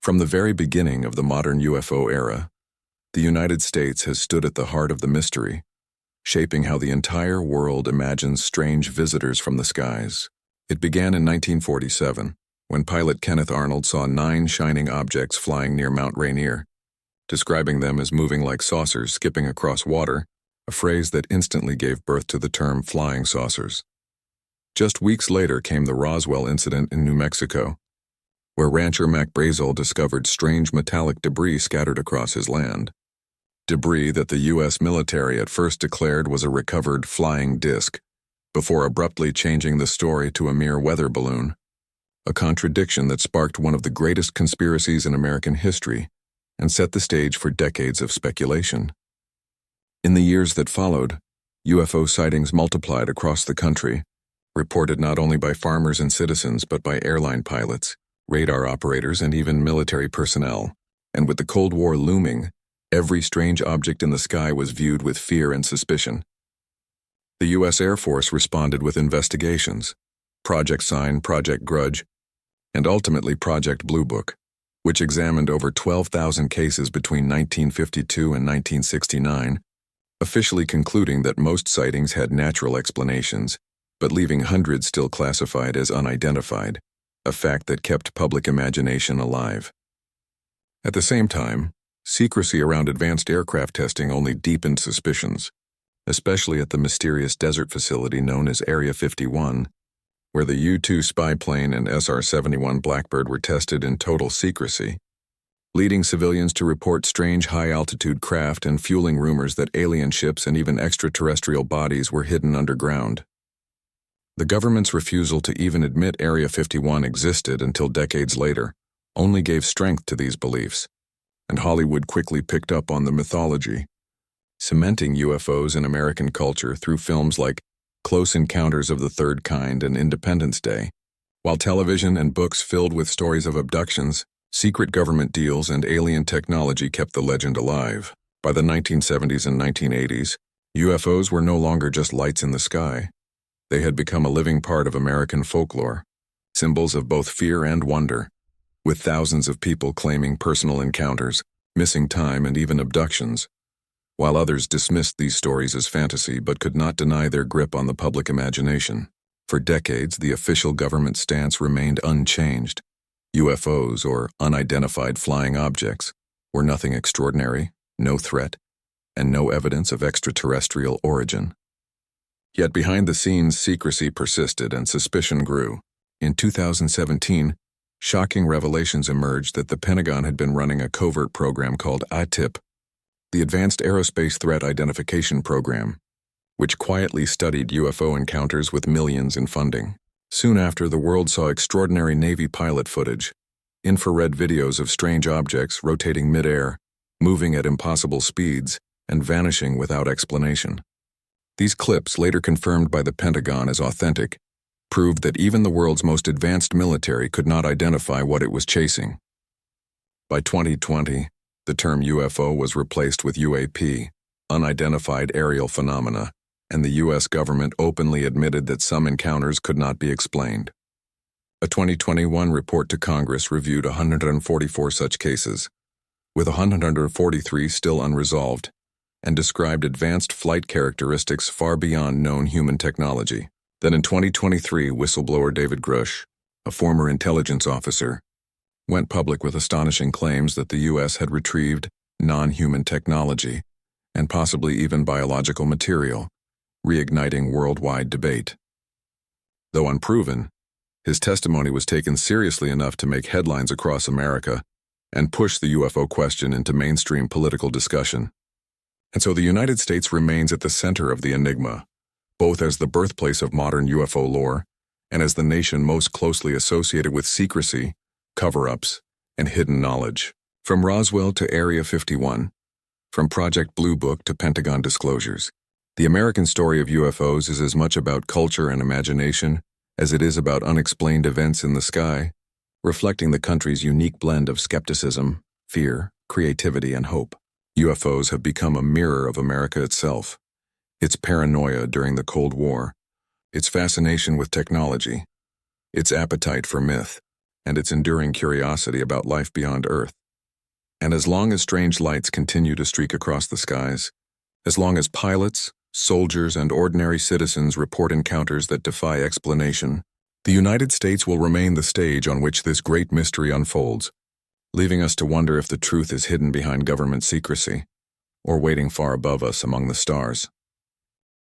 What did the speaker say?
From the very beginning of the modern UFO era, the United States has stood at the heart of the mystery, shaping how the entire world imagines strange visitors from the skies. It began in 1947, when pilot Kenneth Arnold saw 9 shining objects flying near Mount Rainier, describing them as moving like saucers skipping across water, a phrase that instantly gave birth to the term flying saucers. Just weeks later came the Roswell incident in New Mexico, where rancher Mac Brazel discovered strange metallic debris scattered across his land. Debris that the U.S. military at first declared was a recovered flying disc, before abruptly changing the story to a mere weather balloon, a contradiction that sparked one of the greatest conspiracies in American history and set the stage for decades of speculation. In the years that followed, UFO sightings multiplied across the country, reported not only by farmers and citizens but by airline pilots, radar operators, and even military personnel. And with the Cold War looming, every strange object in the sky was viewed with fear and suspicion. The U.S. Air Force responded with investigations, Project Sign, Project Grudge, and ultimately Project Blue Book, which examined over 12,000 cases between 1952 and 1969, officially concluding that most sightings had natural explanations, but leaving hundreds still classified as unidentified, a fact that kept public imagination alive. At the same time, secrecy around advanced aircraft testing only deepened suspicions, especially at the mysterious desert facility known as Area 51, where the U-2 spy plane and SR-71 Blackbird were tested in total secrecy, leading civilians to report strange high-altitude craft and fueling rumors that alien ships and even extraterrestrial bodies were hidden underground. The government's refusal to even admit Area 51 existed until decades later only gave strength to these beliefs, and Hollywood quickly picked up on the mythology, cementing UFOs in American culture through films like Close Encounters of the Third Kind and Independence Day. While television and books filled with stories of abductions, secret government deals, and alien technology kept the legend alive. By the 1970s and 1980s, UFOs were no longer just lights in the sky. They had become a living part of American folklore, symbols of both fear and wonder, with thousands of people claiming personal encounters, missing time, and even abductions, while others dismissed these stories as fantasy but could not deny their grip on the public imagination. For decades, the official government stance remained unchanged. UFOs, or unidentified flying objects, were nothing extraordinary, no threat, and no evidence of extraterrestrial origin. Yet behind the scenes, secrecy persisted and suspicion grew. In 2017, shocking revelations emerged that the Pentagon had been running a covert program called ATIP, the Advanced Aerospace Threat Identification Program, which quietly studied UFO encounters with millions in funding. Soon after, the world saw extraordinary Navy pilot footage, infrared videos of strange objects rotating mid-air, moving at impossible speeds, and vanishing without explanation. These clips, later confirmed by the Pentagon as authentic, proved that even the world's most advanced military could not identify what it was chasing. By 2020, the term UFO was replaced with UAP, unidentified aerial phenomena, and the U.S. government openly admitted that some encounters could not be explained. A 2021 report to Congress reviewed 144 such cases, with 143 still unresolved, and described advanced flight characteristics far beyond known human technology. Then in 2023, whistleblower David Grush, a former intelligence officer, went public with astonishing claims that the U.S. had retrieved non-human technology, and possibly even biological material, reigniting worldwide debate. Though unproven, his testimony was taken seriously enough to make headlines across America and push the UFO question into mainstream political discussion. And so the United States remains at the center of the enigma, both as the birthplace of modern UFO lore and as the nation most closely associated with secrecy, cover-ups, and hidden knowledge. From Roswell to Area 51, from Project Blue Book to Pentagon disclosures, the American story of UFOs is as much about culture and imagination as it is about unexplained events in the sky, reflecting the country's unique blend of skepticism, fear, creativity, and hope. UFOs have become a mirror of America itself, its paranoia during the Cold War, its fascination with technology, its appetite for myth, and its enduring curiosity about life beyond Earth. And as long as strange lights continue to streak across the skies, as long as pilots, soldiers, and ordinary citizens report encounters that defy explanation, the United States will remain the stage on which this great mystery unfolds, leaving us to wonder if the truth is hidden behind government secrecy, or waiting far above us among the stars.